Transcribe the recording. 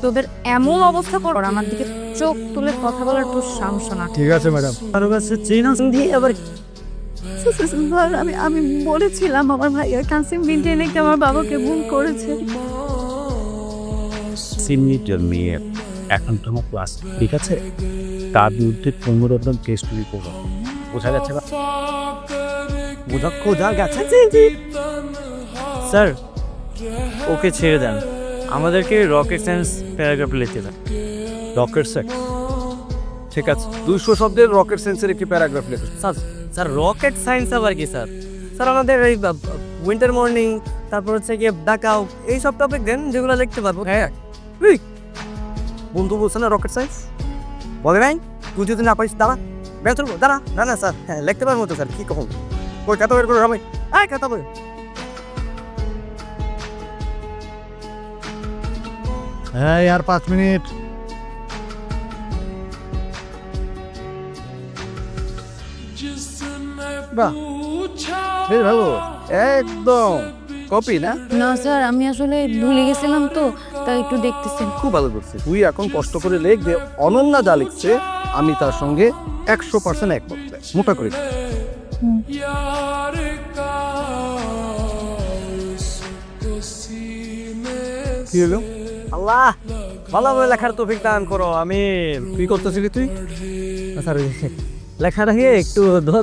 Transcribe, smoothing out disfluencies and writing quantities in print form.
তোদের এমন অবস্থা কর আমার দিকে চোখ তুলে কথা বলার তোর সাহস না। ঠিক আছে ম্যাডাম। কারো কাছে চেনা দিয়ে আবার আমি আমি বলেছিলাম আমার ভাইয়া কাসিম বিনতে নাকি আমার বাবাকে ভুল করেছে। সিনিয়র মেয়ে এখন তোমার ক্লাস ঠিক আছে, তার বিরুদ্ধে 15 জন কেস তুলি করবো, বোঝা যাচ্ছে না? বোঝা গেছে। স্যার ওকে ছেড়ে দেন, আমাদেরকে রকেট সায়েন্স প্যারাগ্রাফ লিখতে দেন। রকেট সায়েন্স ঠিক আছে, 200 শব্দের রকেট সায়েন্সের একটি প্যারাগ্রাফ লেখো। স্যার রকেট সায়েন্স আবার কি স্যার? স্যার আমাদের এই উইন্টার মর্নিং, তারপর হচ্ছে গিয়ে ডাকাও, এই সব টপিক দেন যেগুলো লিখতে পারবো। হ্যাঁ বন্ধু বলছে না রকেট সায়েন্স, বলে নাই? তুই যদি না পারিস দাঁড়া, বের করবো, দাঁড়া। না না স্যার, হ্যাঁ লিখতে পারবো তো স্যার, কি কখন ওই কথা বের করো আমি, আয় কথা বল। হ্যাঁ আর 5 মিনিট। বাহ বেশ ভালো, একদম কপি না? না স্যার, আমি আসলে ভুলে গেছিলাম তো, তাই একটু দেখতেছেন। খুব ভালো করছে। তুই এখন কষ্ট করে লেখ যে অনন্যা যা লিখছে আমি তার সঙ্গে 100% একমত। মোটা করে কি হলো? আল্লাহ ভালোভাবে লেখার তৌফিক দান করো, আমি কি করতেছিলি তুই? স্যার লেখাটা গিয়ে একটু ধোয়া